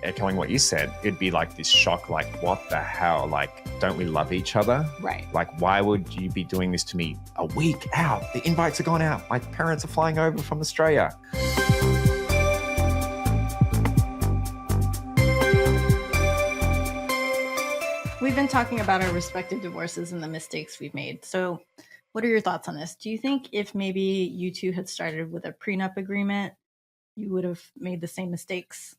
echoing what you said, it'd be like this shock, like, what the hell? Like, don't we love each other? Right. Like, why would you be doing this to me a week out? The invites are gone out. My parents are flying over from Australia. We've been talking about our respective divorces and the mistakes we've made. So what are your thoughts on this? Do you think if maybe you two had started with a prenup agreement, you would have made the same mistakes?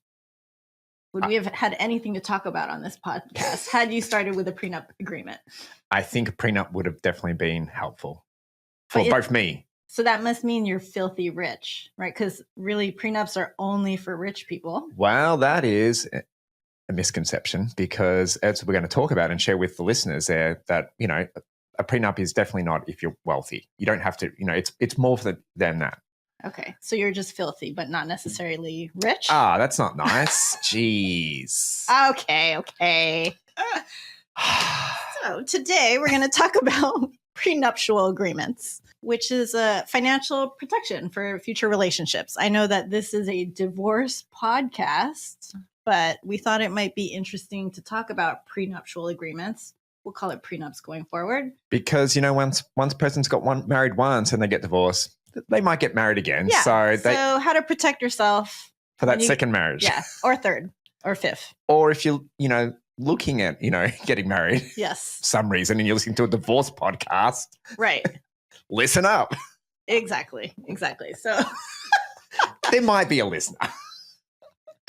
Would we have had anything to talk about on this podcast had you started with a prenup agreement? I think a prenup would have definitely been helpful for both me. So that must mean you're filthy rich, right? Because really prenups are only for rich people. Well, that is a misconception, because as we're going to talk about and share with the listeners there, that, you know, a prenup is definitely not if you're wealthy. You don't have to, you know, it's more than that. Okay. So you're just filthy, but not necessarily rich? Ah, that's not nice. Jeez. Okay. So today we're going to talk about prenuptial agreements, which is a financial protection for future relationships. I know that this is a divorce podcast, but we thought it might be interesting to talk about prenuptial agreements. We'll call it prenups going forward. Because, you know, once a person's got married once and they get divorced, they might get married again. Yeah. So how to protect yourself for that second marriage. Yeah. Or third or fifth. Or if you're, you know, looking at, you know, getting married. Yes. For some reason, and you're listening to a divorce podcast. Right. Listen up. Exactly. So there might be a listener.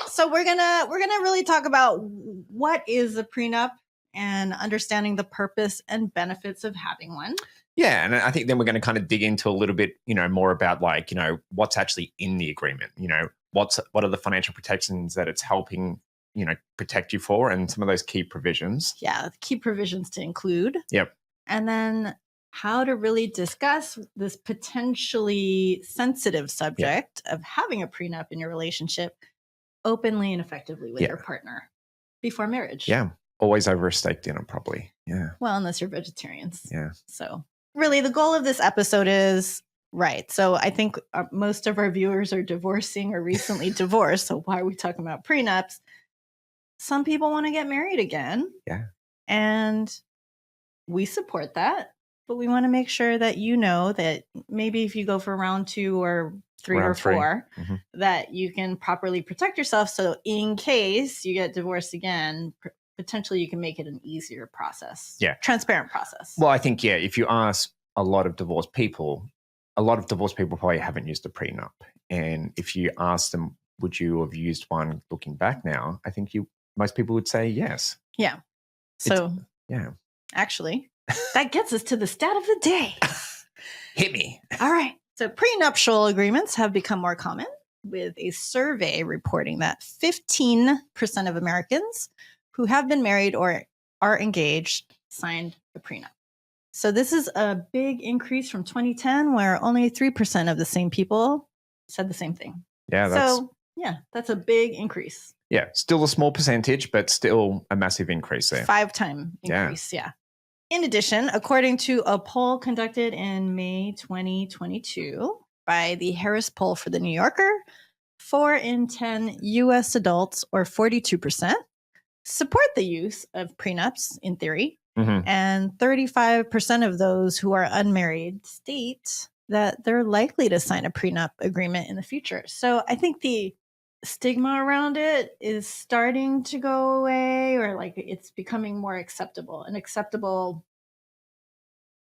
So we're gonna really talk about what is a prenup and understanding the purpose and benefits of having one. Yeah, and I think then we're going to kind of dig into a little bit, you know, more about, like, you know, what's actually in the agreement. You know, what are the financial protections that it's helping, you know, protect you for, and some of those key provisions. Yeah, key provisions to include. Yep. And then how to really discuss this potentially sensitive subject of having a prenup in your relationship openly and effectively with your partner before marriage. Yeah. Always over a steak dinner, probably. Yeah. Well, unless you're vegetarians. Yeah. So really the goal of this episode is, right. So I think most of our viewers are divorcing or recently divorced. So why are we talking about prenups? Some people want to get married again. Yeah. And we support that. But we want to make sure that you know that maybe if you go for round 2 or 3 or 4, that you can properly protect yourself. So in case you get divorced again, potentially you can make it an easier process. Yeah. Transparent process. Well, I think, if you ask a lot of divorced people probably haven't used a prenup. And if you ask them, would you have used one looking back now? I think most people would say yes. Yeah. So, actually, that gets us to the stat of the day. Hit me. All right. So prenuptial agreements have become more common, with a survey reporting that 15% of Americans who have been married or are engaged signed a prenup. So this is a big increase from 2010, where only 3% of the same people said the same thing. Yeah. That's a big increase. Yeah. Still a small percentage, but still a massive increase there. 5-time increase. Yeah. In addition, according to a poll conducted in May 2022 by the Harris Poll for the New Yorker, 4 in 10 U.S. adults, or 42%, support the use of prenups in theory. And 35% of those who are unmarried state that they're likely to sign a prenup agreement in the future. So I think the stigma around it is starting to go away, or like it's becoming more acceptable, an acceptable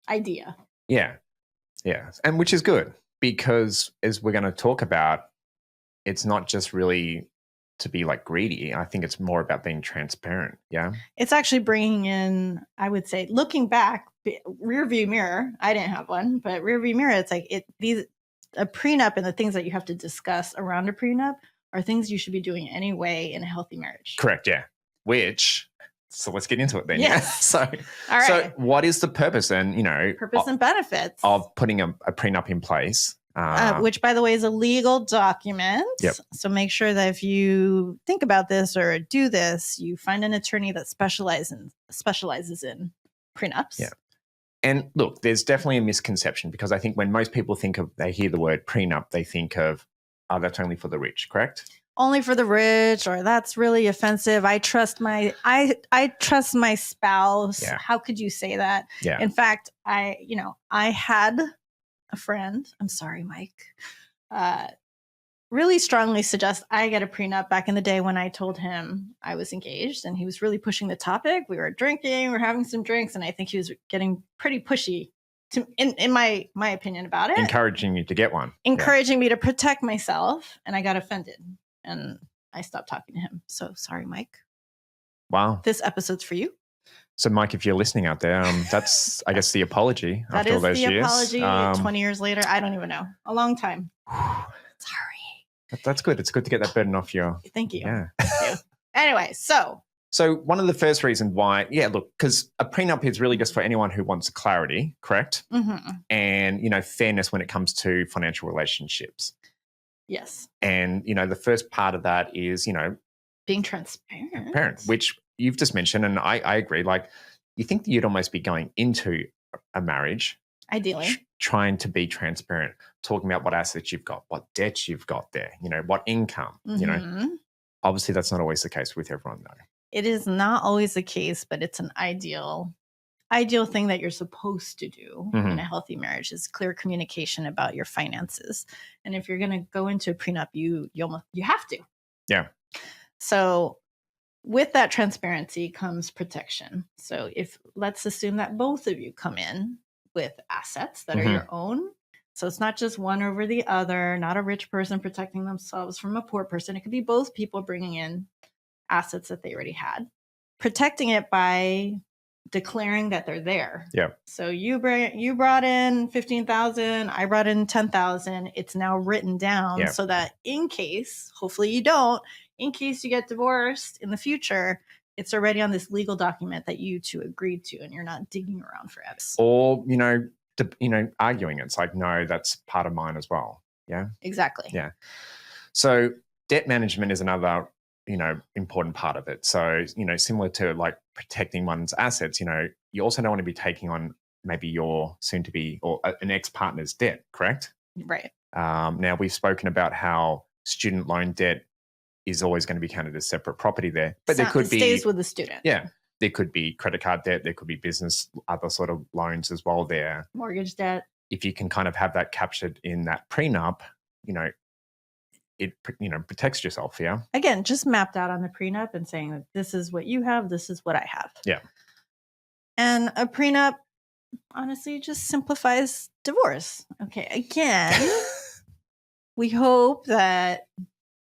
idea. Yeah. And which is good, because as we're going to talk about, it's not just really to be like greedy. I think it's more about being transparent. Yeah. It's actually bringing in, I would say, looking back, rear view mirror. I didn't have one, but rear view mirror, it's like a prenup and the things that you have to discuss around a prenup are things you should be doing anyway in a healthy marriage. Correct. Yeah. So let's get into it then. Yes. All right. So what is the purpose and, purpose and benefits of putting a prenup in place? Which, by the way, is a legal document. Yep. So make sure that if you think about this or do this, you find an attorney that specializes in prenups. Yeah. And look, there's definitely a misconception, because I think when most people they hear the word prenup, they think of, that's only for the rich, correct? only for the rich, or that's really offensive. I trust my spouse. Yeah. How could you say that? Yeah. In fact, I had a friend, I'm sorry, Mike, really strongly suggest I get a prenup back in the day when I told him I was engaged, and he was really pushing the topic. We were drinking, we were having some drinks, and I think he was getting pretty pushy in my opinion about it. Encouraging you to get one. Encouraging me to protect myself, and I got offended and I stopped talking to him. So sorry, Mike. Wow. This episode's for you. So, Mike, if you're listening out there, that's, I guess, the apology that after all those years. That is the apology, 20 years later. I don't even know. A long time. Sorry. That's good. It's good to get that burden off your... Thank you. Yeah. Thank you. Anyway, so one of the first reasons why, look, because a prenup is really just for anyone who wants clarity, correct? Mm-hmm. And, fairness when it comes to financial relationships. Yes. And, the first part of that is, being transparent. Which you've just mentioned, and I agree. Like, you think that you'd almost be going into a marriage, ideally, trying to be transparent, talking about what assets you've got, what debts you've got there, what income, mm-hmm. Obviously, that's not always the case with everyone, though. It is not always the case, but it's an ideal thing that you're supposed to do mm-hmm. in a healthy marriage is clear communication about your finances. And if you're going to go into a prenup, you have to. Yeah. So with that transparency comes protection. So let's assume that both of you come in with assets that mm-hmm. are your own. So it's not just one over the other, not a rich person protecting themselves from a poor person. It could be both people bringing in assets that they already had, protecting it by declaring that they're there. Yeah. So you brought in 15,000, I brought in 10,000. It's now written down so that in case, hopefully you don't, in case you get divorced in the future, it's already on this legal document that you two agreed to, and you're not digging around forever. Or, arguing. It's like, no, that's part of mine as well. Yeah. Exactly. Yeah. So debt management is another, important part of it. So, similar to like protecting one's assets, you also don't want to be taking on maybe your soon to be or an ex-partner's debt, correct? Right. Now we've spoken about how student loan debt is always going to be counted as separate property there, but there could be stays with the student. Yeah. There could be credit card debt. There could be business, other sort of loans as well there. Mortgage debt. If you can kind of have that captured in that prenup, it protects yourself. Yeah. Again, just mapped out on the prenup and saying that this is what you have, this is what I have. Yeah. And a prenup, honestly, just simplifies divorce. Okay. Again, we hope that,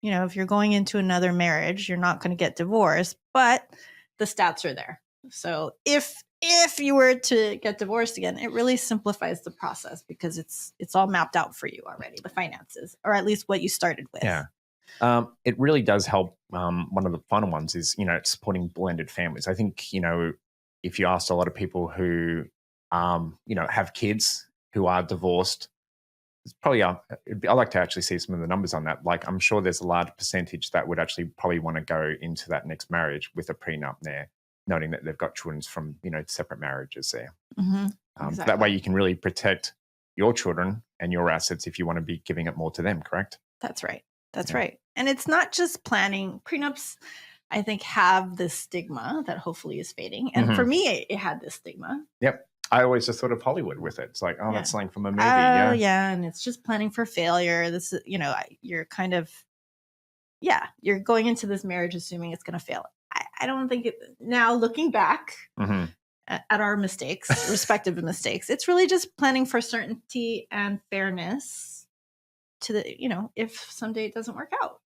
if you're going into another marriage, you're not going to get divorced, but the stats are there. So if you were to get divorced again, it really simplifies the process because it's all mapped out for you already, the finances, or at least what you started with. Yeah. It really does help. One of the final ones is, supporting blended families. I think, if you asked a lot of people who, have kids who are divorced, it's probably, I'd like to actually see some of the numbers on that. Like, I'm sure there's a large percentage that would actually probably want to go into that next marriage with a prenup there, noting that they've got children from, separate marriages there. Mm-hmm. Exactly. That way you can really protect your children and your assets if you want to be giving it more to them, correct? That's right. That's right. And it's not just planning. Prenups, I think, have this stigma that hopefully is fading. And mm-hmm. for me, it had this stigma. Yep. I always just thought of Hollywood with it. It's like, that's something from a movie. Yeah. And it's just planning for failure. This is, you're kind of, you're going into this marriage assuming it's going to fail. I don't think now looking back mm-hmm. at our mistakes, respective mistakes, it's really just planning for certainty and fairness to the, if someday it doesn't work out.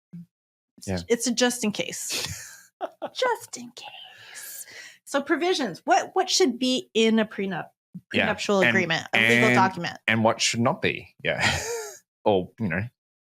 It's a just in case. Just in case. So provisions, what should be in a prenuptial agreement, a legal document? And what should not be. Yeah. Or,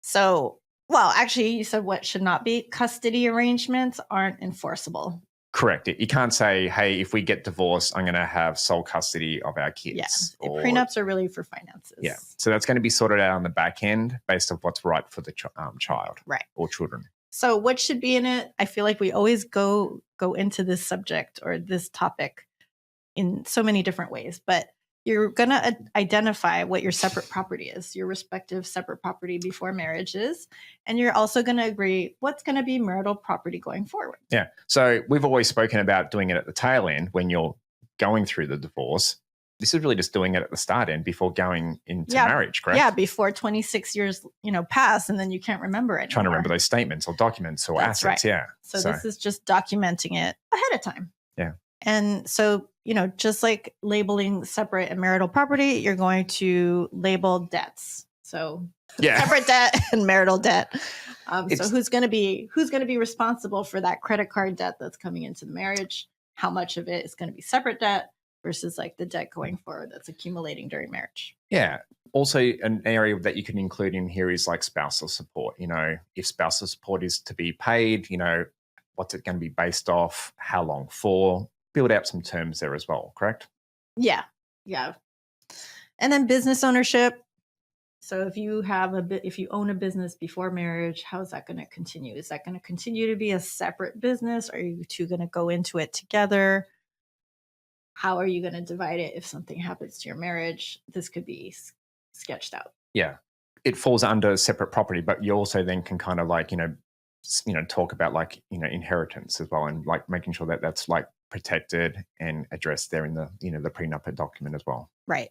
So, well, actually, you said what should not be. Custody arrangements aren't enforceable. Correct. You can't say, hey, if we get divorced, I'm going to have sole custody of our kids. Yeah. Prenups are really for finances. Yeah. So that's going to be sorted out on the back end based on what's right for the child. Right. Or children. So what should be in it? I feel like we always go into this subject or this topic in so many different ways, but you're going to identify what your separate property is, your respective separate property before marriage is. And you're also going to agree what's going to be marital property going forward. Yeah. So we've always spoken about doing it at the tail end when you're going through the divorce. This is really just doing it at the start end before going into marriage, correct? Yeah, before 26 years, pass and then you can't remember anymore. Trying to remember those statements or documents or That's assets, right. yeah. So this is just documenting it ahead of time. Yeah. And so, just like labeling separate and marital property, you're going to label debts. So separate debt and marital debt. So who's going to be responsible for that credit card debt that's coming into the marriage? How much of it is going to be separate debt versus like the debt going forward that's accumulating during marriage? Yeah. Also, an area that you can include in here is like spousal support. If spousal support is to be paid, what's it going to be based off? How long for? Build out some terms there as well, correct? Yeah. Yeah. And then business ownership. So if you own a business before marriage, how is that going to continue? Is that going to continue to be a separate business? Are you two going to go into it together? How are you going to divide it if something happens to your marriage? This could be sketched out. Yeah. It falls under separate property, but you also then can kind of like, talk about like, inheritance as well, and like making sure that that's like protected and addressed there in the, the prenup document as well. Right.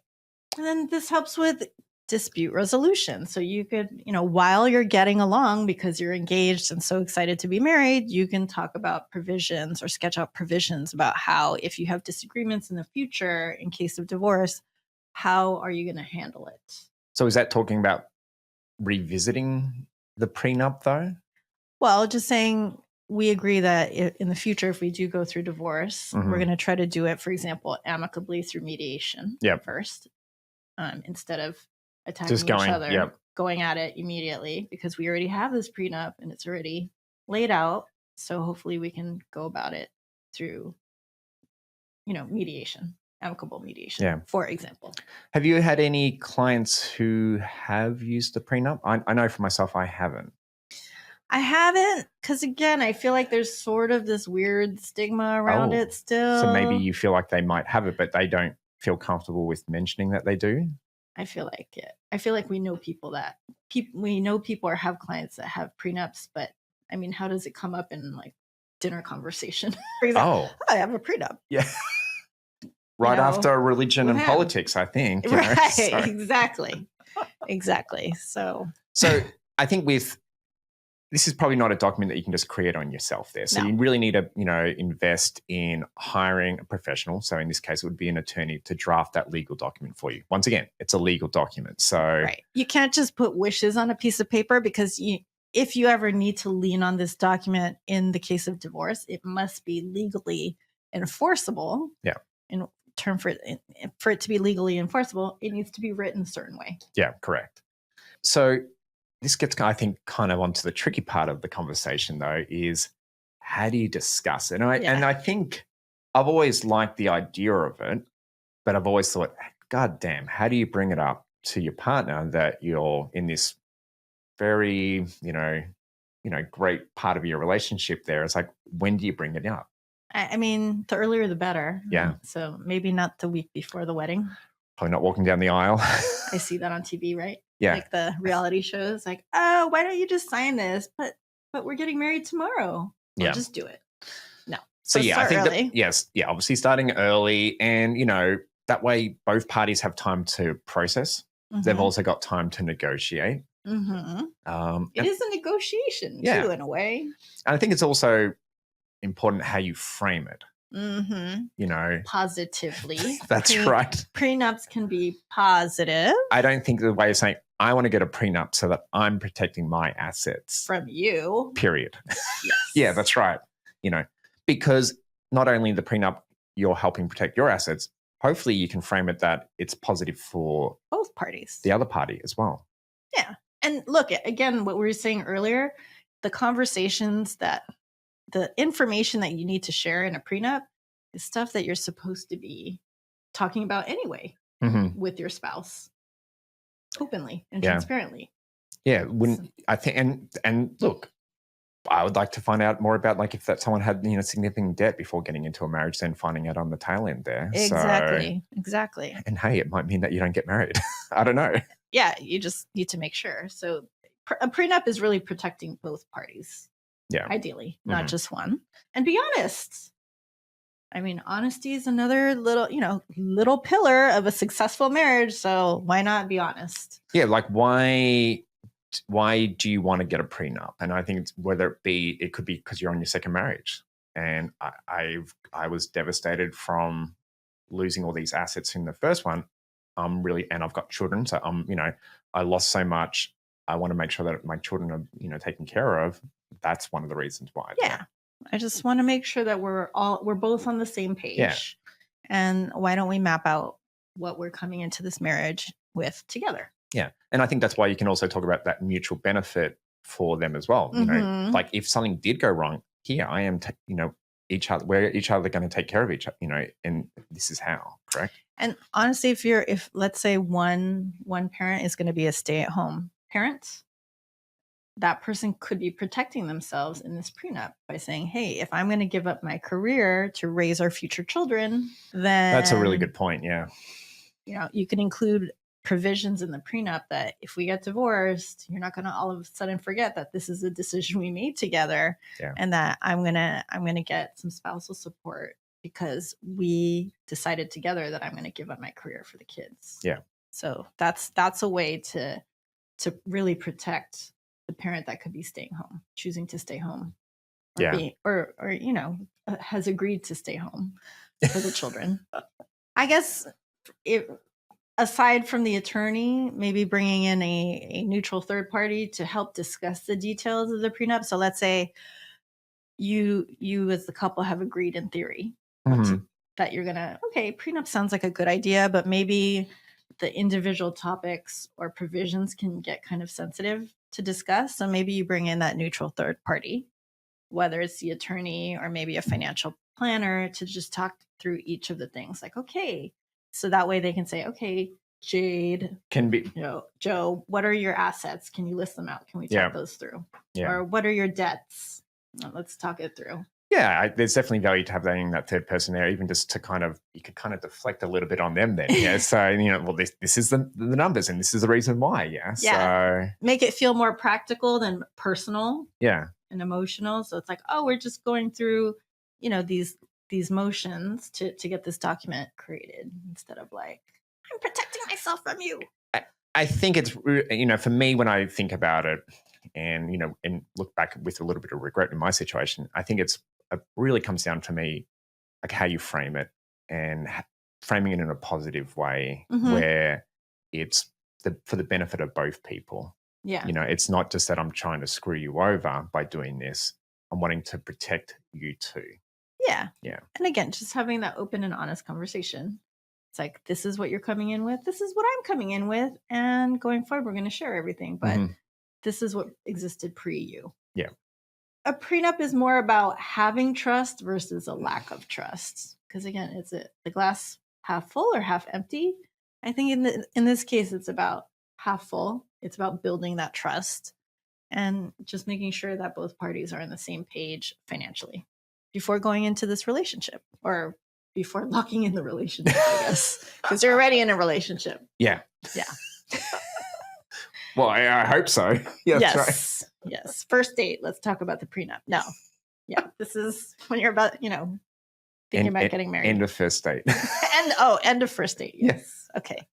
And then this helps with dispute resolution. So you could, while you're getting along because you're engaged and so excited to be married, you can talk about provisions or sketch out provisions about how, if you have disagreements in the future in case of divorce, how are you going to handle it? So is that talking about revisiting the prenup though? Well, just saying we agree that in the future, if we do go through divorce, we're going to try to do it, for example, amicably through mediation first, instead of attacking each other, going at it immediately, because we already have this prenup and it's already laid out. So hopefully we can go about it through, mediation, amicable mediation, for example. Have you had any clients who have used the prenup? I know for myself, I haven't. I haven't, because again, I feel like there's sort of this weird stigma around it still. So maybe you feel like they might have it, but they don't feel comfortable with mentioning that they do? I feel like it. I feel like we know people or have clients that have prenups, but I mean, how does it come up in like dinner conversation? For example, I have a prenup. Yeah. Right after religion and politics, I think. Right. Exactly. Exactly. So I think this is probably not a document that you can just create on yourself there. So you really need to, invest in hiring a professional. So in this case, it would be an attorney to draft that legal document for you. Once again, it's a legal document. So you can't just put wishes on a piece of paper, because if you ever need to lean on this document in the case of divorce, it must be legally enforceable. Yeah. In term for it to be legally enforceable, it needs to be written a certain way. Yeah, correct. So this gets, I think, kind of onto the tricky part of the conversation, though, is how do you discuss it? And I think I've always liked the idea of it, but I've always thought, God damn, how do you bring it up to your partner that you're in this very, great part of your relationship there? It's like, when do you bring it up? I mean, the earlier the better. Yeah. So maybe not the week before the wedding. Probably not walking down the aisle. I see that on TV, right? Yeah. Like the reality shows, like, oh, why don't you just sign this? But we're getting married tomorrow. We'll just do it. No. So I think that, obviously starting early, and, that way both parties have time to process. They've also got time to negotiate. It is a negotiation too, in a way. And I think it's also important how you frame it. Positively. That's right. Prenups can be positive. I don't think the way of saying, I want to get a prenup so that I'm protecting my assets from you. Period. Yes. Yeah, that's right. Because not only the prenup, you're helping protect your assets, hopefully you can frame it that it's positive for both parties, the other party as well. Yeah. And look, again, what we were saying earlier, the conversations the information that you need to share in a prenup is stuff that you're supposed to be talking about anyway with your spouse, openly and transparently. Yeah, I think, and look, I would like to find out more about like if that someone had significant debt before getting into a marriage, then finding out on the tail end there. Exactly. And hey, it might mean that you don't get married. I don't know. Yeah, you just need to make sure. So a prenup is really protecting both parties. Yeah. Ideally, not just one. And be honest. I mean, honesty is another little pillar of a successful marriage. So why not be honest? Yeah, like why do you want to get a prenup? And I think it could be because you're on your second marriage. And I was devastated from losing all these assets in the first one. And I've got children, so I lost so much. I want to make sure that my children are taken care of. That's one of the reasons why. Yeah. I just want to make sure that we're both on the same page. Yeah. And why don't we map out what we're coming into this marriage with together? Yeah. And I think that's why you can also talk about that mutual benefit for them as well. Like if something did go wrong, here I am, we're each other going to take care of each other, and this is how, correct? And honestly, if let's say one parent is going to be a stay-at-home parent, that person could be protecting themselves in this prenup by saying, hey, if I'm going to give up my career to raise our future children, then that's a really good point. Yeah. You can include provisions in the prenup that if we get divorced, you're not going to all of a sudden forget that this is a decision we made together, and that I'm going to get some spousal support because we decided together that I'm going to give up my career for the kids. Yeah. So that's a way to really protect the parent that could be staying home, choosing to stay home, or has agreed to stay home for the children. I guess aside from the attorney, maybe bringing in a neutral third party to help discuss the details of the prenup. So let's say you as the couple have agreed in theory that you're gonna, prenup sounds like a good idea, but maybe the individual topics or provisions can get kind of sensitive to discuss. So maybe you bring in that neutral third party, whether it's the attorney or maybe a financial planner, to just talk through each of the things. Like, so that way they can say, okay, Jade, Joe, what are your assets? Can you list them out? Can we talk those through? Yeah. Or what are your debts? Let's talk it through. Yeah, there's definitely value to having that third person there, even just to you could kind of deflect a little bit on them then. Yeah. So, well, this is the numbers and this is the reason why. Yeah. So make it feel more practical than personal. Yeah. And emotional. So it's like, we're just going through, these motions to get this document created, instead of like, I'm protecting myself from you. I think it's, for me, when I think about it and, and look back with a little bit of regret in my situation, I think it really comes down to me, like how you frame it, and framing it in a positive way where it's for the benefit of both people. Yeah. It's not just that I'm trying to screw you over by doing this. I'm wanting to protect you too. Yeah. Yeah. And again, just having that open and honest conversation. It's like, this is what you're coming in with. This is what I'm coming in with. And going forward, we're going to share everything. But this is what existed pre you. Yeah. A prenup is more about having trust versus a lack of trust. Because again, is it the glass half full or half empty? I think in this case, it's about half full. It's about building that trust and just making sure that both parties are on the same page financially before going into this relationship, or before locking in the relationship, I guess, because you're already in a relationship. Yeah. Yeah. Well, I hope so. Yeah, yes. That's right. Yes. First date. Let's talk about the prenup. No. Yeah. This is when you're about, thinking about getting married. End of first date. End of first date. Yes. Okay.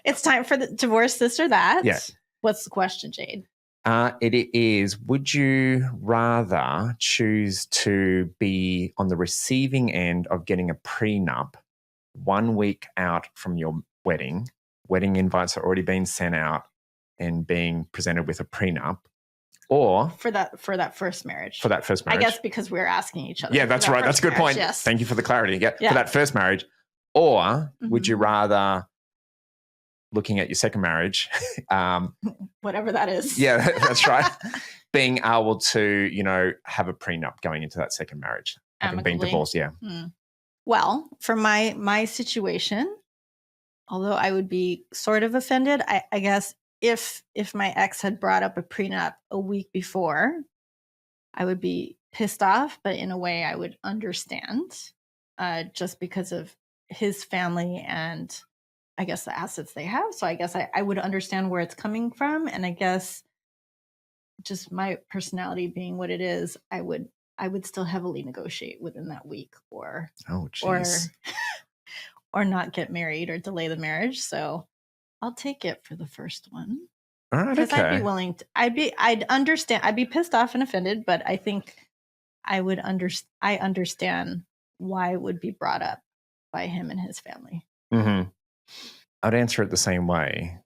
It's time for the divorce, this or that. Yeah. What's the question, Jade? It is, would you rather choose to be on the receiving end of getting a prenup 1 week out from your wedding invites are already being sent out and being presented with a prenup, or for that first marriage? For that first marriage. I guess because we're asking each other. Yeah, that's right. That's a good point. Yes. Thank you for the clarity. Yeah. For that first marriage. Or would you rather, looking at your second marriage, whatever that is. Yeah, that's right. Being able to, have a prenup going into that second marriage, having been divorced. Yeah. Well, for my situation, although I would be sort of offended, I guess if my ex had brought up a prenup a week before, I would be pissed off, but in a way I would understand, just because of his family and I guess the assets they have. So I guess I would understand where it's coming from. And I guess just my personality being what it is, I would still heavily negotiate within that week or or not get married or delay the marriage. So I'll take it for the first one. All right, Because okay. I'd be willing to, I'd understand, I'd be pissed off and offended, but I think I understand why it would be brought up by him and his family. Mm-hmm. I'd answer it the same way,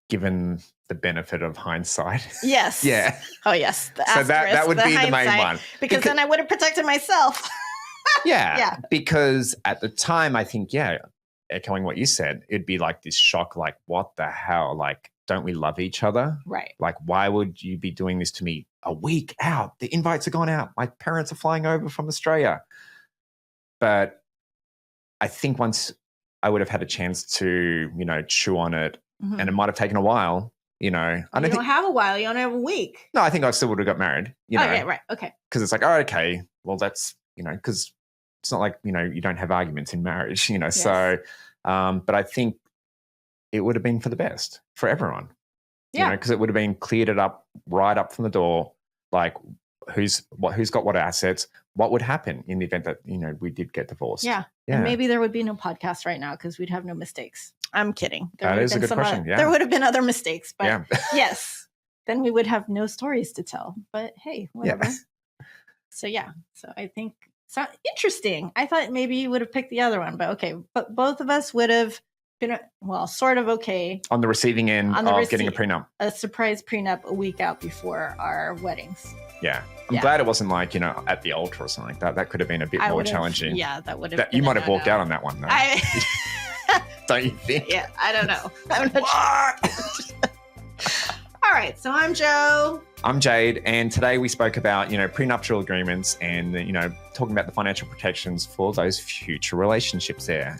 given the benefit of hindsight. Yes. Yeah. Oh, yes. So that would be the main one. Because then I would have protected myself. Yeah. Because at the time, I think, echoing what you said, it'd be like this shock, like, what the hell? Like, don't we love each other? Right. Like, why would you be doing this to me a week out? The invites are gone out. My parents are flying over from Australia. But I think once I would have had a chance to, chew on it, Mm-hmm. and it might have taken a while, I don't have a while. You only have a week. No, I think I still would have got married, Okay, right. Okay. Because it's like, oh, okay, well, that's, because it's not like, you don't have arguments in marriage, Yes. So, but I think it would have been for the best for everyone, because it would have been cleared it up right up from the door, like who's got what assets, what would happen in the event that, we did get divorced. Yeah. And maybe there would be no podcast right now because we'd have no mistakes. I'm kidding. That is a good question. There would have been other mistakes, but yes, then we would have no stories to tell. But hey, whatever. Yeah. So I think interesting. I thought maybe you would have picked the other one, but okay. But both of us would have been, sort of okay. On the receiving end of getting a prenup. A surprise prenup a week out before our weddings. Yeah. I'm glad it wasn't like, at the altar or something like that. That could have been a bit more challenging. Yeah, that would have You might have walked out on that one, though. Don't you think? Yeah, I don't know. I'm not sure. All right, so I'm Joe. I'm Jade, and today we spoke about, prenuptial agreements and, talking about the financial protections for those future relationships there.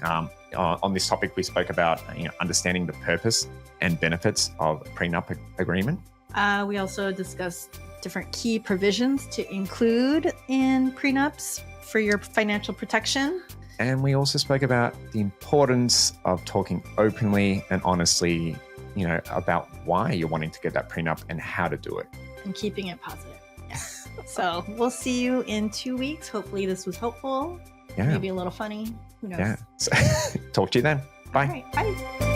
On this topic, we spoke about, understanding the purpose and benefits of a prenup agreement. We also discussed different key provisions to include in prenups for your financial protection. And we also spoke about the importance of talking openly and honestly, about why you're wanting to get that prenup and how to do it. And keeping it positive. Yeah. So we'll see you in 2 weeks. Hopefully this was helpful. Yeah. Maybe a little funny. Who knows? Yeah. So, talk to you then. Bye. All right. Bye.